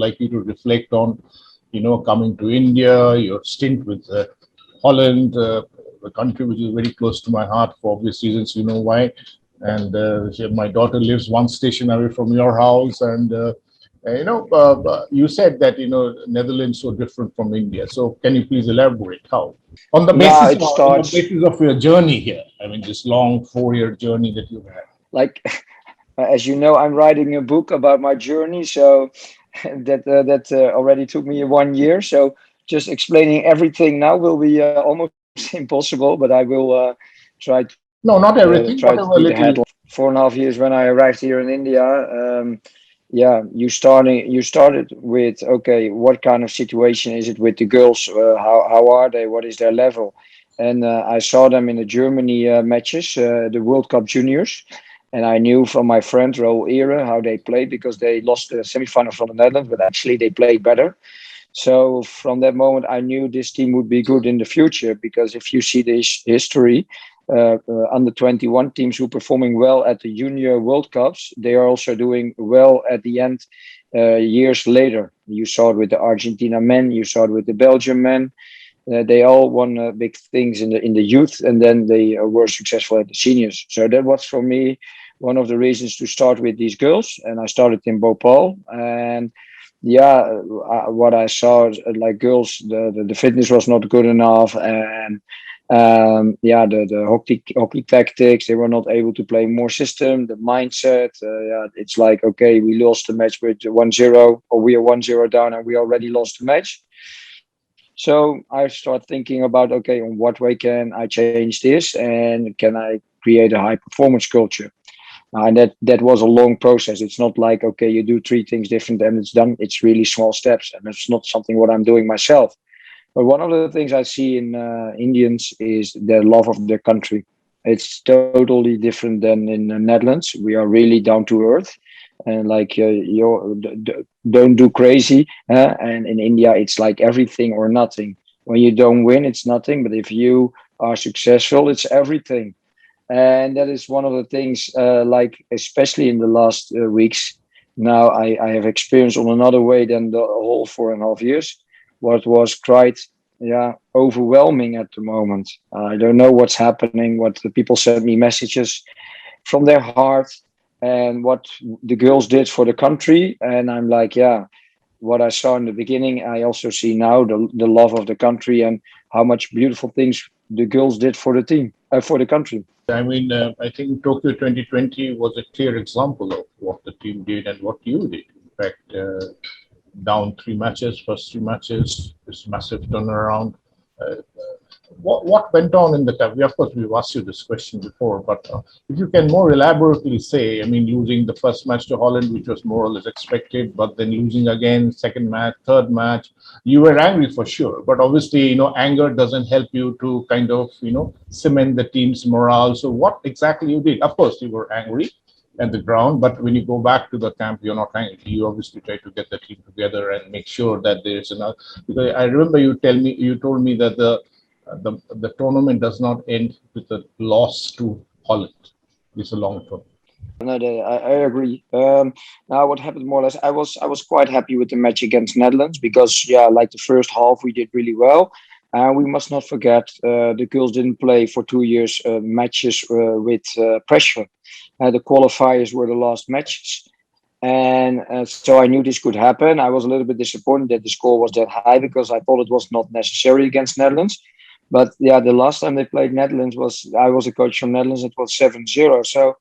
like you to reflect on, coming to India, your stint with Holland, a country which is very close to my heart for obvious reasons, you know why. And my daughter lives one station away from your house, and you said that Netherlands so different from India. So can you please elaborate how? Now it On the starts basis of your journey here. I mean, this long 4-year journey that you've had. like, as you know, I'm writing a book about my journey, so that already took me 1 year. So just explaining everything now will be almost impossible, but I will try No, not everything, try to whatever do the little. headline. 4.5 years when I arrived here in India. Yeah, you started with, okay, what kind of situation is it with the girls? How are they? What is their level? And I saw them in the Germany matches, the World Cup Juniors, and I knew from my friend Raul Era how they played because they lost the semifinal from the Netherlands, but actually they played better. So from that moment, I knew this team would be good in the future because if you see this history, under 21 teams who are performing well at the Junior World Cups, they are also doing well at the end years later. You saw it with the Argentina men, you saw it with the Belgium men. They all won big things in the youth, and then they were successful at the seniors. So that was for me one of the reasons to start with these girls, and I started in Bhopal. And yeah, what I saw like girls, the fitness was not good enough, and yeah, the hockey tactics, they were not able to play more system, the mindset. Yeah, it's like, okay, we lost the match with 1-0, or we are 1-0 down and we already lost the match. So I start thinking about, okay, in what way can I change this, and can I create a high performance culture? And that was a long process. It's not like, okay, you do three things different and it's done. It's really small steps, and it's not something what I'm doing myself. But one of the things I see in Indians is their love of their country. It's totally different than in the Netherlands. We are really down to earth, and like don't do crazy. And in India, it's like everything or nothing. When you don't win, it's nothing. But if you are successful, it's everything. And that is one of the things, like especially in the last weeks. Now I have experience on another way than the whole 4.5 years. What was quite, yeah, overwhelming at the moment. I don't know what's happening. What the people send me messages from their heart, and what the girls did for the country. And I'm like, yeah, what I saw in the beginning, I also see now the love of the country and how much beautiful things the girls did for the team, for the country. I mean, I think Tokyo 2020 was a clear example of what the team did and what you did. In fact, down 3 matches, first 3 matches, this massive turnaround. Uh, what went on in the cup? Of course, we've asked you this question before, but if you can more elaborately say, I mean, losing the first match to Holland, which was more or less expected, but then losing again, second match, third match, you were angry for sure. But obviously, anger doesn't help you to kind of, cement the team's morale. So what exactly you did? Of course, you were angry at the ground, but when you go back to the camp, you're not angry. You obviously try to get the team together and make sure that there's enough. Because I remember you told me that the tournament does not end with a loss to Holland. It's a long term. No, I agree. Now, what happened more or less, I was quite happy with the match against Netherlands because, yeah, like the first half we did really well. And we must not forget the girls didn't play for 2 years matches with pressure. The qualifiers were the last matches. And so I knew this could happen. I was a little bit disappointed that the score was that high because I thought it was not necessary against Netherlands. But yeah, the last time they played Netherlands I was a coach from Netherlands, it was 7-0. So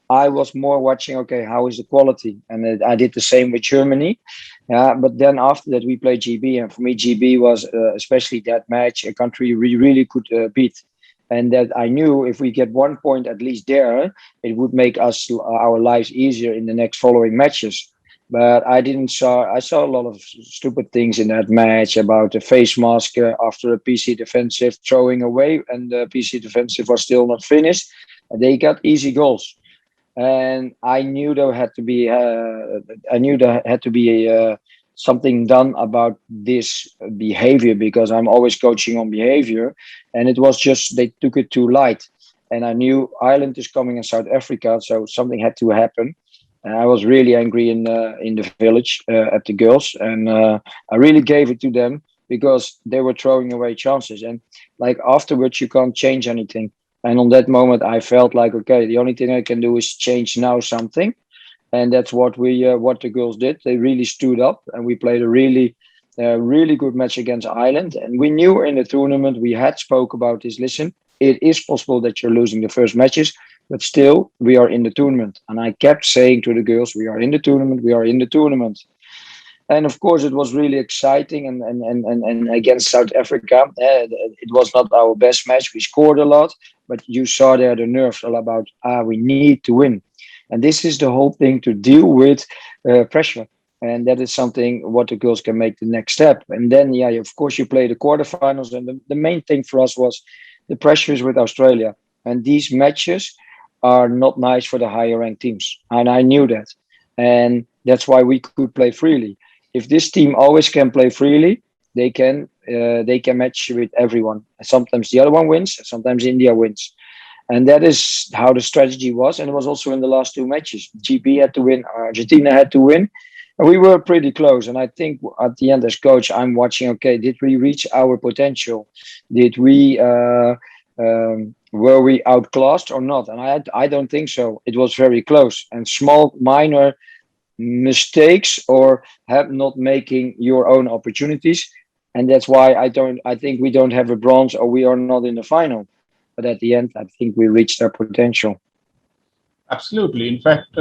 I was more watching, okay, how is the quality? And I did the same with Germany. But then after that, we played GB. And for me, GB was, especially that match, a country we really could beat. And that I knew if we get 1 point at least there, it would make our lives easier in the next following matches. But I saw a lot of stupid things in that match about the face mask after a PC defensive throwing away, and the PC defensive was still not finished. They got easy goals, and I knew there had to be something done about this behavior because I'm always coaching on behavior, and it was just they took it too light. And I knew Ireland is coming in South Africa, so something had to happen. And I was really angry in the village at the girls, and I really gave it to them because they were throwing away chances. And like afterwards, you can't change anything. And on that moment, I felt like, okay, the only thing I can do is change now something, and that's what the girls did. They really stood up, and we played a really good match against Ireland. And we knew in the tournament we had spoke about this. Listen, it is possible that you're losing the first matches, but still we are in the tournament. And I kept saying to the girls, we are in the tournament, we are in the tournament. And of course, it was really exciting. And against South Africa, it was not our best match. We scored a lot, but you saw there the nerves all about, we need to win. And this is the whole thing to deal with pressure. And that is something what the girls can make the next step. And then, yeah, of course, you play the quarterfinals. And the main thing for us was the pressure is with Australia. And these matches are not nice for the higher ranked teams. And I knew that. And that's why we could play freely. If this team always can play freely, they can match with everyone. Sometimes the other one wins, sometimes India wins. And that is how the strategy was. And it was also in the last two matches. GB had to win, Argentina had to win. And we were pretty close. And I think at the end, as coach, I'm watching, okay, did we reach our potential? Did we, were we outclassed or not? And I don't think so. It was very close. And small, minor mistakes or have not making your own opportunities. And that's why I think we don't have a bronze or we are not in the final. But at the end, I think we reached our potential. Absolutely. In fact,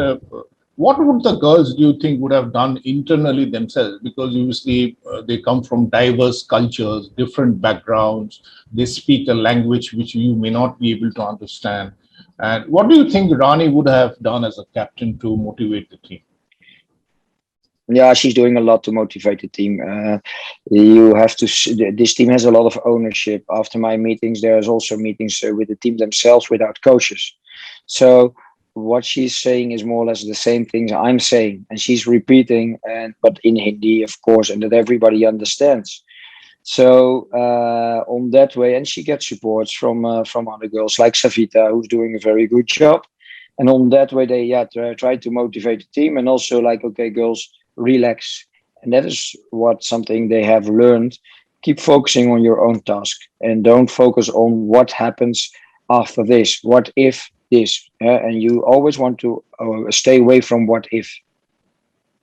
what would the girls, do you think, would have done internally themselves? Because obviously they come from diverse cultures, different backgrounds. They speak a language which you may not be able to understand. And what do you think Rani would have done as a captain to motivate the team? Yeah, she's doing a lot to motivate the team. You have to. This team has a lot of ownership. After my meetings, there's also meetings with the team themselves without coaches. So what she's saying is more or less the same things I'm saying, and she's repeating, and but in Hindi, of course, and that everybody understands. So on that way, and she gets supports from other girls like Savita, who's doing a very good job. And on that way, they try to motivate the team, and also like, okay, girls, relax. And that is what something they have learned. Keep focusing on your own task and don't focus on what happens after this. What if this? And you always want to stay away from what if.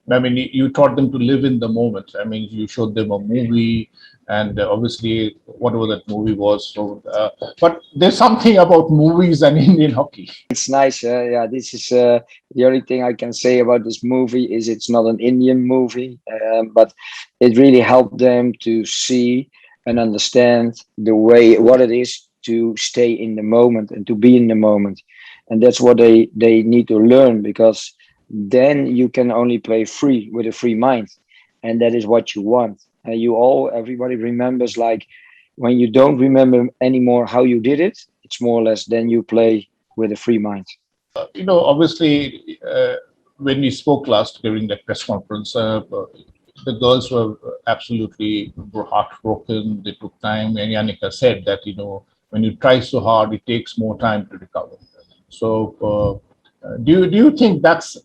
I mean, you taught them to live in the moment. I mean, you showed them a movie, and obviously, whatever that movie was. So, but there's something about movies and Indian hockey. It's nice. Yeah, this is the only thing I can say about this movie is it's not an Indian movie, but it really helped them to see and understand the way what it is to stay in the moment and to be in the moment, and that's what they need to learn because then you can only play free with a free mind, and that is what you want. Everybody remembers like when you don't remember anymore how you did it. It's more or less then you play with a free mind. Obviously, when we spoke last during that press conference, the girls were absolutely heartbroken. They took time, and Yannicka said that when you try so hard, it takes more time to recover. So, do you think that's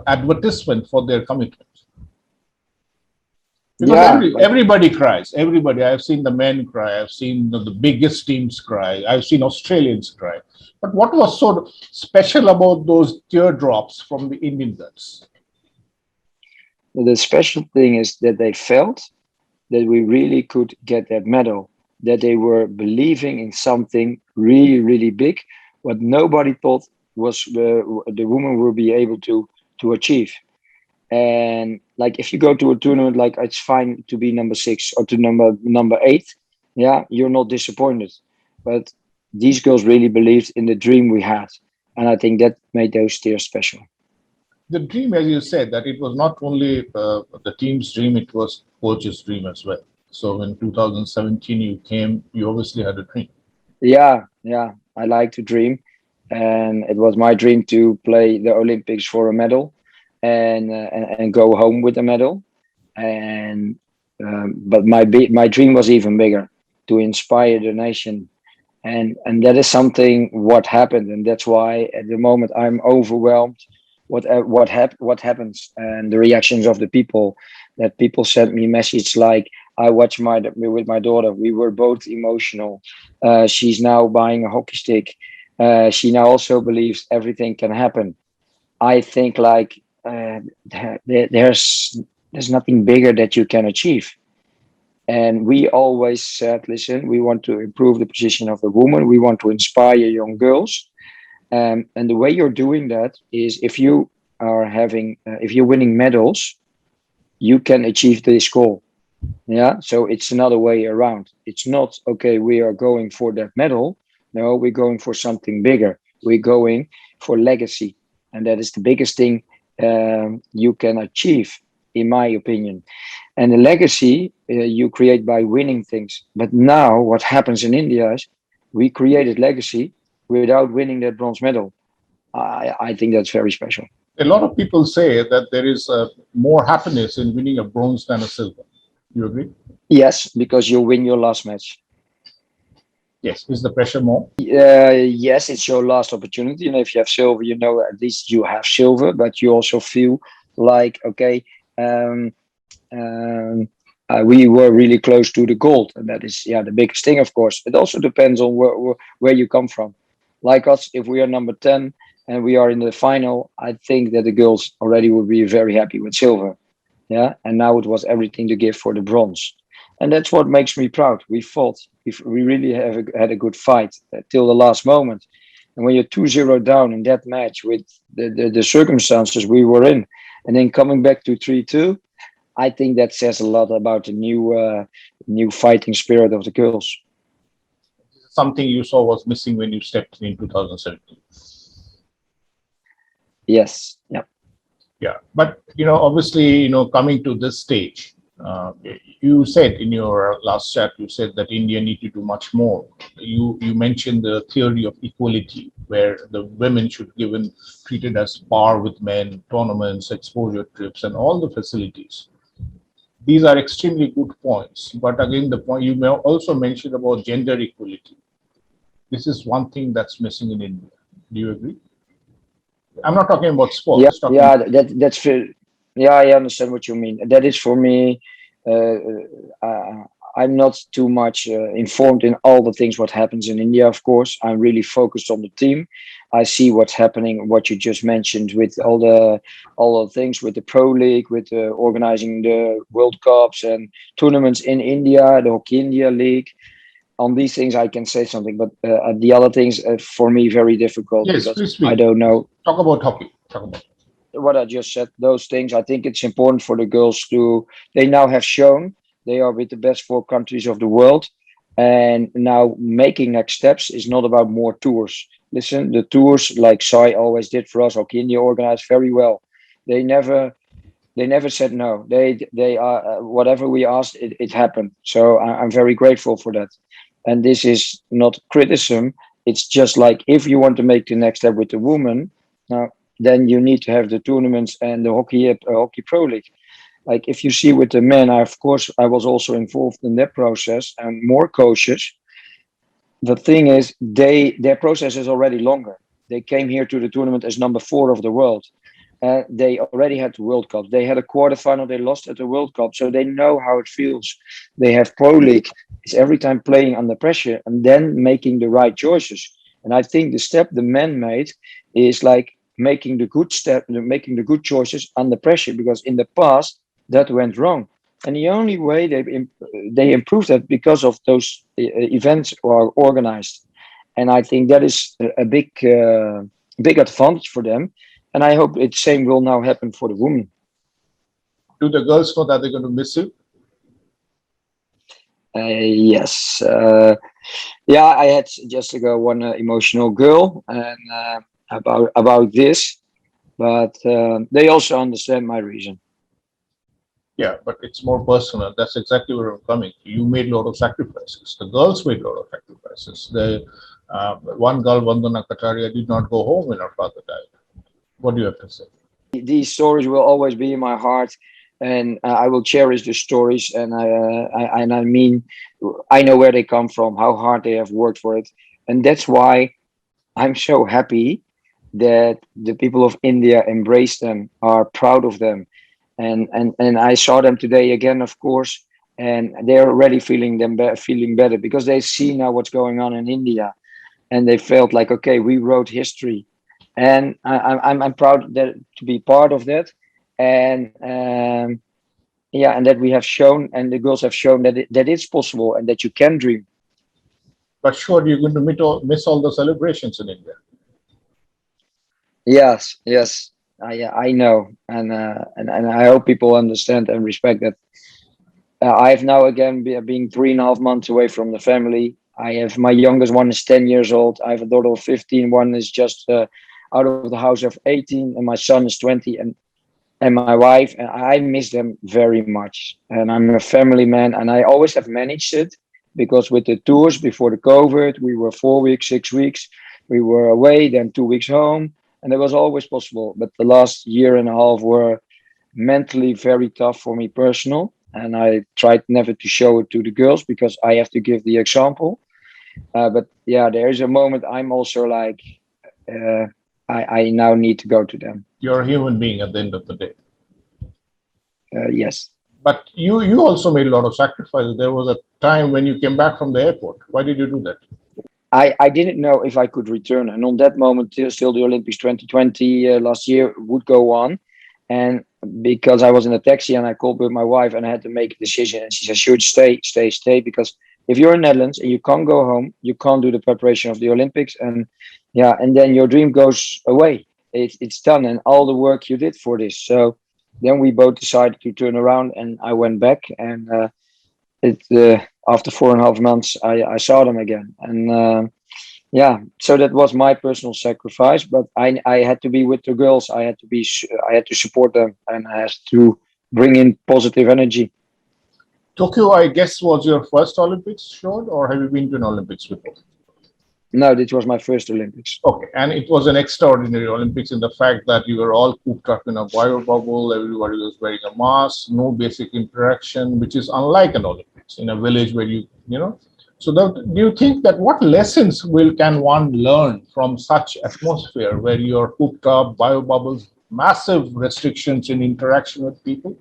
advertisement for their commitment? Because Yeah, everybody cries. Everybody. I've seen the men cry. I've seen the biggest teams cry. I've seen Australians cry. But what was so special about those teardrops from the Indian girls? the special thing is that they felt that we really could get that medal, that they were believing in something really, really big, what nobody thought was the woman will be able to achieve. And like if you go to a tournament, like it's fine to be number 6 or to number 8, yeah, you're not disappointed. But these girls really believed in the dream we had, and I think that made those tears special. The dream, as you said, that it was not only the team's dream, it was coach's dream as well. So in 2017 you came, you obviously had a dream. Yeah, I like to dream, and it was my dream to play the Olympics for a medal, and go home with a medal. And but my dream was even bigger, to inspire the nation, and that is something what happened, and that's why at the moment I'm overwhelmed what happens, and the reactions of the people. That people sent me message like, I watched my with my daughter. We were both emotional. She's now buying a hockey stick. She now also believes everything can happen. I think like there's nothing bigger that you can achieve. And we always said, listen, we want to improve the position of the woman. We want to inspire young girls. And the way you're doing that is if you are having, if you're winning medals, you can achieve this goal. Yeah. So it's another way around. It's not, okay, we are going for that medal. No, we're going for something bigger. We're going for legacy. And that is the biggest thing you can achieve, in my opinion. And the legacy you create by winning things. But now what happens in India is we created legacy without winning that bronze medal. I think that's very special. A lot of people say that there is more happiness in winning a bronze than a silver. You agree? Yes, because you win your last match. Yes. Is the pressure more? Yes, it's your last opportunity. And if you have silver, you know at least you have silver, but you also feel like, okay, um, um, we were really close to the gold. And that is, yeah, the biggest thing, of course. It also depends on where you come from. Like us, if we are number 10 and we are in the final, I think that the girls already would be very happy with silver. Yeah. And now it was everything to give for the bronze. And that's what makes me proud. We fought. We really had a good fight till the last moment. And when you're 2-0 down in that match with the circumstances we were in, and then coming back to 3-2, I think that says a lot about the new fighting spirit of the girls. Something you saw was missing when you stepped in 2017. Yes. Yeah. Yeah, but obviously, coming to this stage, you said in your last chat, you said that India need to do much more. You mentioned the theory of equality, where the women should be given treated as par with men, tournaments, exposure trips, and all the facilities. These are extremely good points. But again, the point you may also mentioned about gender equality. This is one thing that's missing in India. Do you agree? I'm not talking about Yeah. sports. Talking. Yeah. That's fair. Yeah, I understand what you mean. That is for me. Uh, I'm not too much informed in all the things what happens in India. Of course, I'm really focused on the team. I see what's happening, what you just mentioned with all the things with the Pro League, with organizing the World Cups and tournaments in India, the Hockey India League. On these things, I can say something, but the other things for me very difficult Yes, because please I speak. don't know Talk about hockey. Talk about. what I just said, those things. I think it's important for the girls to, they now have shown they are with the best four countries of the world. And now making next steps is not about more tours. Listen, the tours like Sai always did for us, Hockey India organized very well. They never they never said no. They are whatever we asked, it happened. So I'm very grateful for that. And this is not criticism. It's just like if you want to make the next step with the woman, now then you need to have the tournaments and the hockey pro league. Like if you see with the men, of course I was also involved in that process and more coaches. The thing is, their process is already longer. They came here to the tournament as number 4 of the world. They already had the World Cup. They had a quarterfinal. They lost at the World Cup, so they know how it feels. They have Pro League. It's every time playing under pressure and then making the right choices. And I think the step the men made is like making the good step, making the good choices under pressure. Because in the past that went wrong, and the only way they improved that because of those events are organized. And I think that is a big advantage for them. And I hope the same will now happen for the women. Do the girls know that they're going to miss you? Yes. Yeah, I had just ago one emotional girl and about this, but they also understand my reason. Yeah, but it's more personal. That's exactly where I'm coming. You made a lot of sacrifices. The girls made a lot of sacrifices. The one girl, Vandana Kataria, did not go home when her father died. What do you have to say? These stories will always be in my heart, and I will cherish the stories. And I mean, I know where they come from, how hard they have worked for it, and that's why I'm so happy that the people of India embrace them, are proud of them, and I saw them today again, of course, and they're already feeling better because they see now what's going on in India, and they felt like, okay, we wrote history, and I'm proud that to be part of that, and yeah, and that we have shown, and the girls have shown that it's possible and that you can dream. But sure, you're going to miss all the celebrations in India. Yes, yes, I know, and I hope people understand and respect that. I have now again being 3.5 months away from the family. I have my youngest one is 10 years old. I have a daughter of 15. One is just out of the house of 18, and my son is 20, and my wife. And I miss them very much. And I'm a family man, and I always have managed it because with the tours before the COVID, we were 4 weeks, 6 weeks. We were away, then 2 weeks home, and it was always possible. But the last year and a half were mentally very tough for me personal, and I tried never to show it to the girls because I have to give the example. But yeah, there is a moment I'm also like, uh, I now need to go to them. You're a human being at the end of the day. Yes. But you also made a lot of sacrifices. There was a time when you came back from the airport. Why did you do that? I didn't know if I could return, and on that moment, still the Olympics 2020 last year would go on, and because I was in a taxi and I called with my wife and I had to make a decision, and she said, "Should stay," because if you're in Netherlands and you can't go home, you can't do the preparation of the Olympics, and yeah, and then your dream goes away. It's done, and all the work you did for this. So then we both decided to turn around, and I went back, and it after 4.5 months, I saw them again, and yeah, so that was my personal sacrifice. But I had to be with the girls. I had to support them, and I had to bring in positive energy. Tokyo, I guess, was your first Olympics, Sjoerd, or have you been to an Olympics before? No, this was my first Olympics. Okay, and it was an extraordinary Olympics in the fact that you were all cooped up in a bio bubble, everybody was wearing a mask, no basic interaction, which is unlike an Olympics in a village where you. So, do you think that what lessons can one learn from such atmosphere where you are cooped up, bio bubbles, massive restrictions in interaction with people?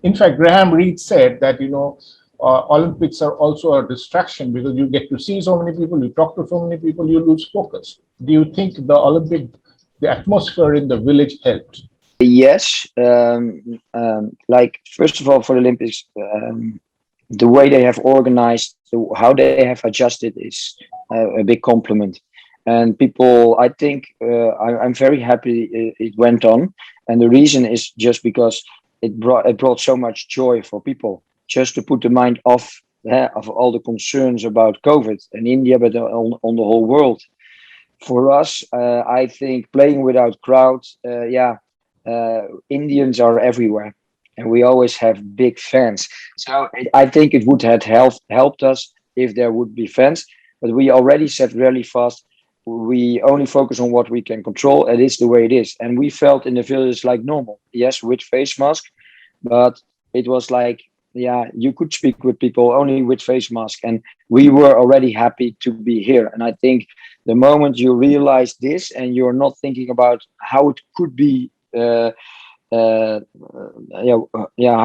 In fact, Graham Reed said that Olympics are also a distraction because you get to see so many people, you talk to so many people, you lose focus. Do you think the atmosphere in the village helped? Yes, like first of all, for the Olympics, the way they have organized, how they have adjusted is a big compliment. And people, I think, I'm very happy it went on, and the reason is just because it brought so much joy for people, just to put the mind off of all the concerns about COVID in India, but on the whole world. For us, I think playing without crowds, yeah, Indians are everywhere, and we always have big fans. So I think it would have helped us if there would be fans. But we already said really fast, we only focus on what we can control. It is the way it is, and we felt in the village like normal. Yes, with face mask, but it was like, yeah, you could speak with people only with face mask, and we were already happy to be here. And I think the moment you realize this and you're not thinking about how it could be, yeah,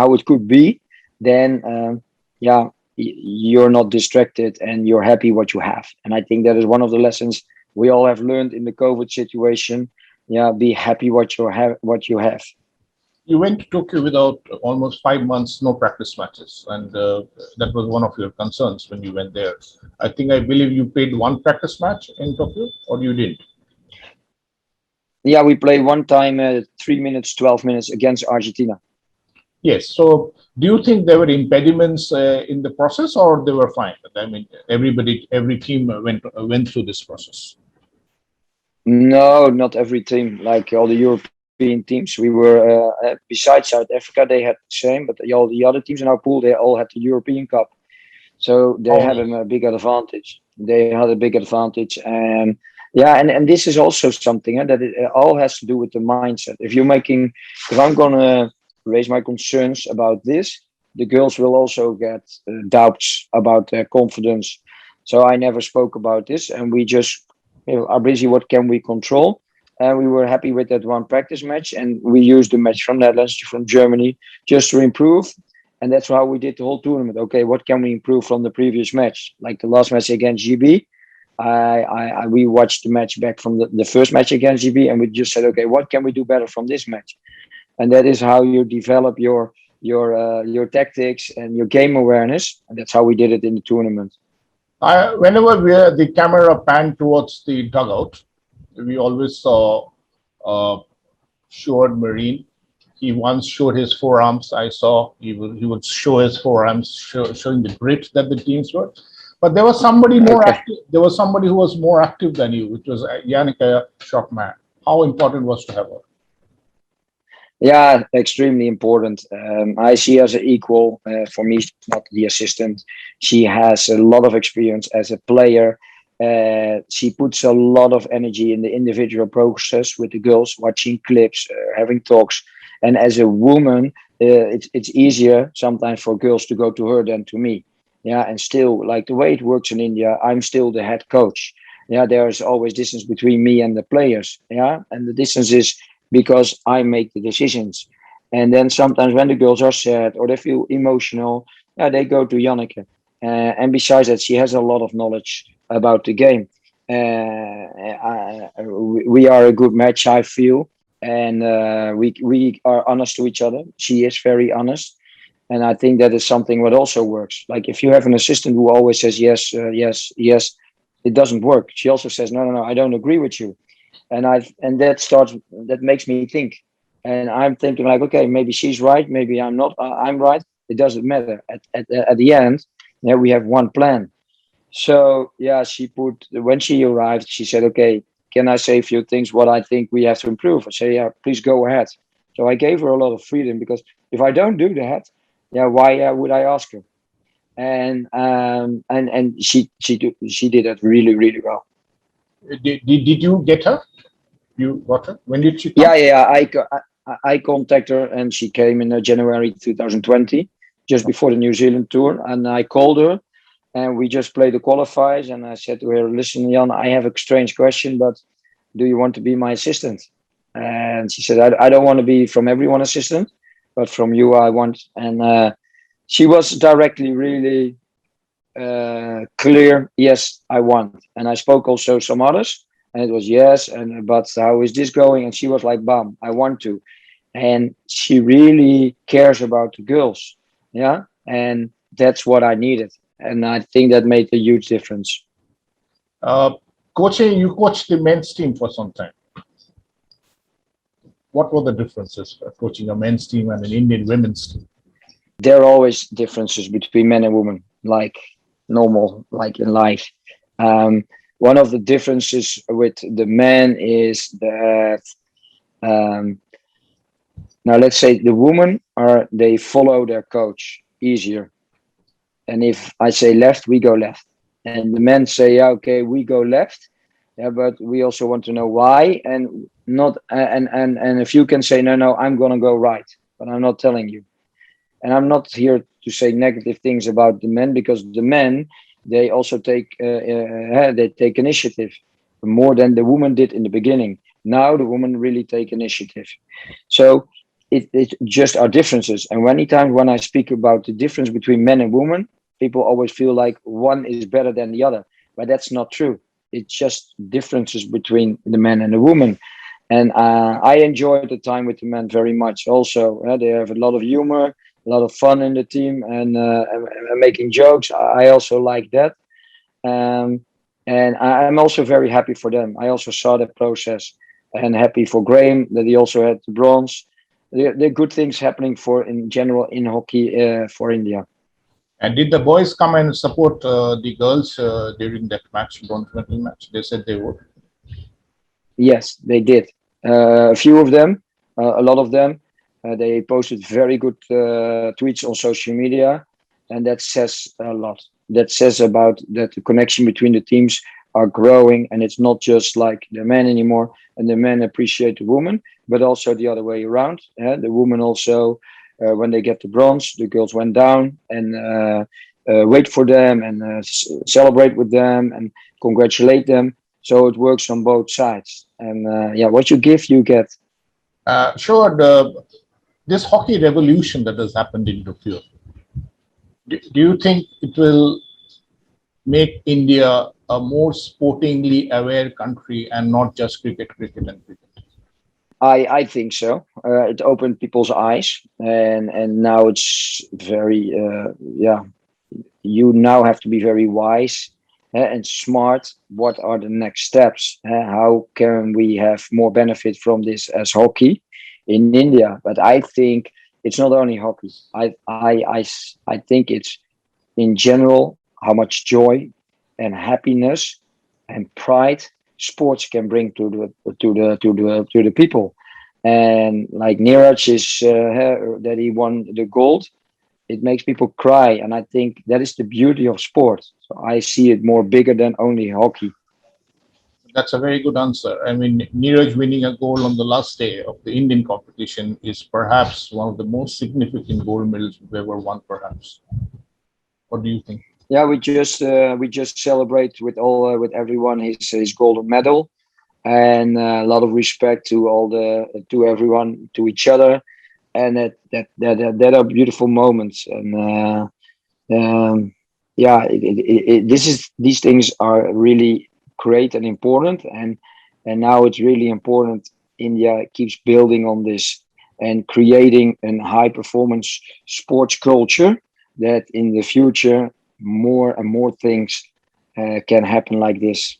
how it could be, then yeah, you're not distracted and you're happy what you have. And I think that is one of the lessons we all have learned in the COVID situation. Yeah, be happy what you have. You went to Tokyo without almost 5 months, no practice matches, and that was one of your concerns when you went there. I believe you played one practice match in Tokyo, or you didn't? Yeah, we played one time 3 minutes, 12 minutes against Argentina. Yes. So, do you think there were impediments in the process, or they were fine? I mean, every team went through this process. No, not every team. Like all the European teams, we were besides South Africa, they had the same, but all the other teams in our pool, they all had the European Cup, so they Oh, had a big advantage. They had a big advantage, and yeah, and this is also something that it all has to do with the mindset. If I'm gonna raise my concerns about this, the girls will also get doubts about their confidence. So I never spoke about this, and we just are busy. What can we control? and we were happy with that one practice match, and we used the match from Netherlands, from Germany, just to improve. And that's how we did the whole tournament. Okay, what can we improve from the previous match? Like the last match against GB, we watched the match back from the first match against GB, and we just said, okay, what can we do better from this match? And that is how you develop your tactics and your game awareness, and that's how we did it in the tournament. Whenever the camera panned towards the dugout, we always saw Sjoerd Marijne. He once showed his forearms. I saw he would show his forearms, showing the grit that the teams were. But there was somebody more Okay. active. There was somebody who was more active than you, which was Yannicka Schockman. How important was to have her? Yeah, extremely important. I see her as an equal. For me, she's not the assistant. She has a lot of experience as a player. She puts a lot of energy in the individual process with the girls, watching clips, having talks. And as a woman, it's easier sometimes for girls to go to her than to me. Yeah, and still, like the way it works in India, I'm still the head coach. Yeah, there's always distance between me and the players. Yeah, and the distance is because I make the decisions. And then sometimes when the girls are sad or they feel emotional, yeah, they go to Janneke. And besides that, she has a lot of knowledge about the game. We are a good match, I feel, and we are honest to each other. She is very honest, and I think that is something what also works. Like if you have an assistant who always says yes, yes, yes, it doesn't work. She also says no, no, no, I don't agree with you, and that makes me think, and I'm thinking like, okay, maybe she's right, maybe I'm not, I'm right. It doesn't matter. At the end, yeah, we have one plan. So yeah, she put when she arrived, she said, okay, can I say a few things what I think we have to improve? I say, yeah, please go ahead. So I gave her a lot of freedom, because if I don't do that, yeah, why would I ask her? And she did it really, really well. Did you get her? You got her? When did she come? Yeah, yeah. I contacted her, and she came in January 2020, just before the New Zealand tour. And I called her, and we just played the qualifiers. And I said to her, "Listen, Jan, I have a strange question, but do you want to be my assistant?" And she said, "I don't want to be from everyone assistant, but from you, I want." And she was directly really clear. Yes, I want. And I spoke also some others, and it was yes. And but how is this going? And she was like, "Bam, I want to." And she really cares about the girls. Yeah, and that's what I needed, and I think that made a huge difference. Uh, Coaching, you coached the men's team for some time. What were the differences for coaching a men's team and an Indian women's team? There are always differences between men and women, like normal, like in life. um, One of the differences with the men is that, um, now let's say the women are, they follow their coach easier, and if I say left, we go left, and the men say, yeah, okay, we go left, yeah, but we also want to know why, and not and if you can say, no, no, I'm gonna go right, but I'm not telling you. And I'm not here to say negative things about the men, because the men, they also they take initiative more than the woman did in the beginning. Now the women really take initiative. So it just are differences. And many times when I speak about the difference between men and women, people always feel like one is better than the other, but that's not true. It's just differences between the man and the woman. And I enjoyed the time with the men very much. Also, they have a lot of humor, a lot of fun in the team, and making jokes. I also like that. Um, and I'm also very happy for them. I also saw the process, and happy for Graham that he also had the bronze. There are good things happening for in general in hockey for India. And did the boys come and support the girls during that match, bronze medal match? They said they would. Yes, they did. A few of them, a lot of them, they posted very good tweets on social media, and that says a lot. That says about that the connection between the teams are growing, and it's not just like the men anymore, and the men appreciate the woman, but also the other way around. The women also, when they get the bronze, the girls went down and wait for them and celebrate with them and congratulate them. So it works on both sides. And yeah, what you give, you get. Sure, this hockey revolution that has happened in Tokyo, do you think it will make India a more sportingly aware country and not just cricket, cricket, and cricket? I think so. It opened people's eyes, and now it's very yeah. You now have to be very wise and smart. What are the next steps? How can we have more benefit from this as hockey in India? But I think it's not only hockey. I think it's in general how much joy and happiness and pride sports can bring to the people. And like Neeraj is that he won the gold, it makes people cry, and I think that is the beauty of sport. So I see it more bigger than only hockey. That's a very good answer. I mean, Neeraj winning a goal on the last day of the Indian competition is perhaps one of the most significant gold medals we've ever won, perhaps. What do you think? Yeah, we just celebrate with all with everyone his golden medal, and a lot of respect to all the to everyone, to each other, and that are beautiful moments. And yeah, these things are really great and important, and now it's really important. India keeps building on this and creating a high performance sports culture that in the future more and more things can happen like this.